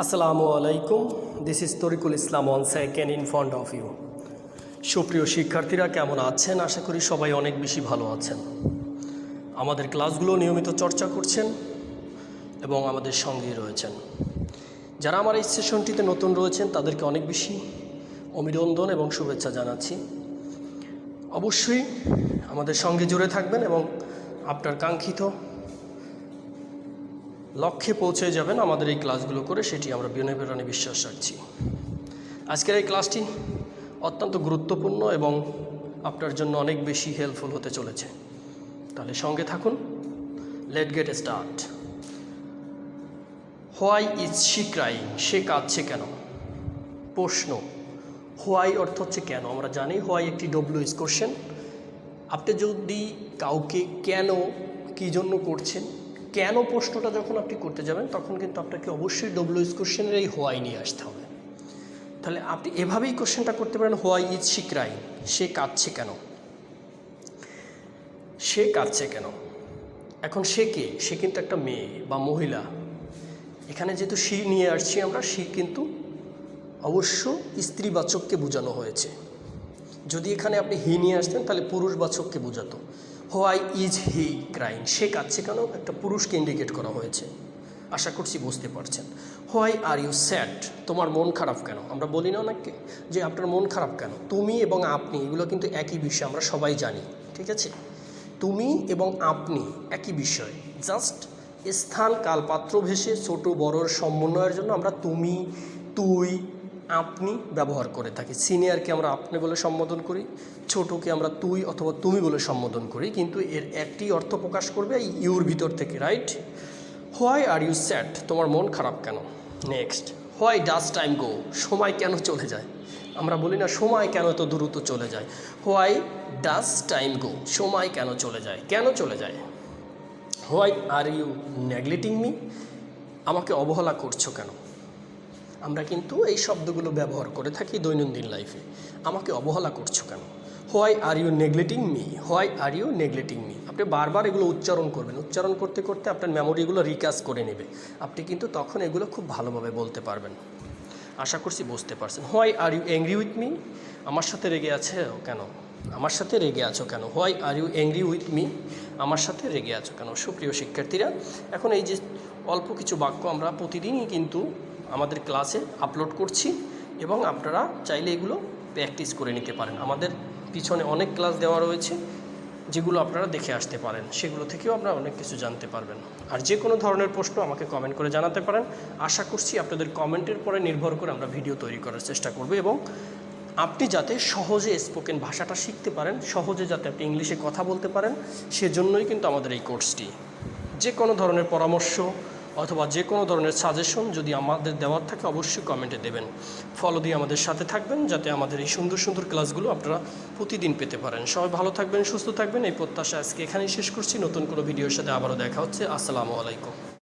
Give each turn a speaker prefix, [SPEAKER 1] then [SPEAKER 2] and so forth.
[SPEAKER 1] আসসালামু আলাইকুম, this is Tariqul Islam on second in front of you. সুপ্রিয় শিক্ষার্থীরা কেমন আছেন? আশা করি সবাই অনেক বেশি ভালো আছেন। আমাদের ক্লাসগুলো নিয়মিত চর্চা করছেন এবং আমাদের সঙ্গেই রয়েছেন। যারা আমার এই সেশনটিতে নতুন রয়েছেন তাদেরকে অনেক বেশি অভিনন্দন এবং শুভেচ্ছা জানাচ্ছি। অবশ্যই আমাদের সঙ্গে জুড়ে থাকবেন এবং আপনার কাঙ্ক্ষিত লক্ষ্যে পৌঁছে যাবেন আমাদের এই ক্লাসগুলো করে, সেটি আমরা বিনয় প্রাণে বিশ্বাস রাখছি। আজকের এই ক্লাসটি অত্যন্ত গুরুত্বপূর্ণ এবং আপনার জন্য অনেক বেশি হেল্পফুল হতে চলেছে। তাহলে সঙ্গে থাকুন। Let get start. Why is she crying? সে কাঁদছে কেন? প্রশ্ন। হোয়াই অর্থ হচ্ছে কেন। আমরা জানি হোয়াই একটি ডব্লিউএইচ কোশ্চেন। আপনি যদি কাউকে কেন, কী জন্য করছেন, কেন প্রশ্নটা যখন আপনি করতে যাবেন তখন কিন্তু আপনাকে অবশ্যই ডব্লিউএইচ কোশ্চেনের এই হোয়াই নিয়ে আসতে হবে। তাহলে আপনি এভাবেই কোশ্চেনটা করতে পারেন, হোয়াই ইজ শি ক্রাইং? সে কাঁদছে কেন? সে কাঁদছে কেন? এখন সে কে? সে কিন্তু একটা মেয়ে বা মহিলা। এখানে যেহেতু শি নিয়ে আসছি আমরা, শি কিন্তু অবশ্য স্ত্রীবাচককে বোঝানো হয়েছে। যদি এখানে আপনি হি নিয়ে আসতেন তাহলে পুরুষবাচককে বোঝাতো। Why is he crying? সে কাঁদছে কেন? একটা পুরুষকে ইন্ডিকেট করা হয়েছে। আশা করছি বুঝতে পারছেন। Why are you sad? তোমার মন খারাপ কেন? আমরা বলি না অনেককে যে আপনার মন খারাপ কেন? তুমি এবং আপনি এগুলো কিন্তু একই বিষয়, আমরা সবাই জানি, ঠিক আছে? তুমি এবং আপনি একই বিষয়, জাস্ট স্থান কাল পাত্র ভেসে ছোট বড়র সমন্বয়ের জন্য আমরা তুমি, তুই, আপনি ব্যবহার করে থাকি। সিনিয়রকে আমরা আপনি বলে সম্বোধন করি, ছোটকে আমরা তুই অথবা তুমি বলে সম্বোধন করি, কিন্তু এর একটি অর্থ প্রকাশ করবে এই ইউর ভিতর থেকে, right? Why are you sad? তোমার মন খারাপ কেন? Next, why does time go? সময় কেন চলে যায়? আমরা বলি না সময় কেন এত দ্রুত চলে যায়। Why does time go? সময় কেন চলে যায়? কেন চলে যায়? Why are you neglecting me? আমাকে অবহেলা করছো কেন? আমরা কিন্তু এই শব্দগুলো ব্যবহার করে থাকি দৈনন্দিন লাইফে। আমাকে অবহেলা করছো কেন? Why are you neglecting me? Why are you neglecting me? আপনি বারবার এগুলো উচ্চারণ করবেন। উচ্চারণ করতে করতে আপনার মেমোরিগুলো রিকাজ করে নেবে। আপনি কিন্তু তখন এগুলো খুব ভালোভাবে বলতে পারবেন। আশা করছি বুঝতে পারছেন। Why are you angry with me? আমার সাথে রেগে আছে কেন? আমার সাথে রেগে আছো কেন? Why are you angry with me? আমার সাথে রেগে আছো কেন? সুপ্রিয় শিক্ষার্থীরা, এখন এই যে অল্প কিছু বাক্য আমরা প্রতিদিনই কিন্তু আমাদের ক্লাসে আপলোড করছি এবং আপনারা চাইলে এগুলো প্র্যাকটিস করে নিতে পারেন। আমাদের পিছনে অনেক ক্লাস দেওয়া রয়েছে যেগুলো আপনারা দেখে আসতে পারেন, সেগুলো থেকেও আপনারা অনেক কিছু জানতে পারবেন। আর যে কোনো ধরনের প্রশ্ন আমাকে কমেন্ট করে জানাতে পারেন। আশা করছি আপনাদের কমেন্টের পরে নির্ভর করে আমরা ভিডিও তৈরি করার চেষ্টা করব এবং আপনি যাতে সহজে স্পোকেন ভাষাটা শিখতে পারেন, সহজে যাতে আপনি ইংলিশে কথা বলতে পারেন, সেজন্যই কিন্তু আমাদের এই কোর্সটি। যে কোনো ধরনের পরামর্শ অথবা যে কোনো ধরনের সাজেশন যদি আমাদের দেওয়ার থাকে অবশ্যই কমেন্টে দেবেন। ফলো দিয়ে আমাদের সাথে থাকবেন যাতে আমাদের এই সুন্দর সুন্দর ক্লাসগুলো আপনারা প্রতিদিন পেতে পারেন। সবাই ভালো থাকবেন, সুস্থ থাকবেন, এই প্রত্যাশা আজকে এখানেই শেষ করছি। নতুন কোনো ভিডিওর সাথে আবারও দেখা হচ্ছে। আসসালামু আলাইকুম।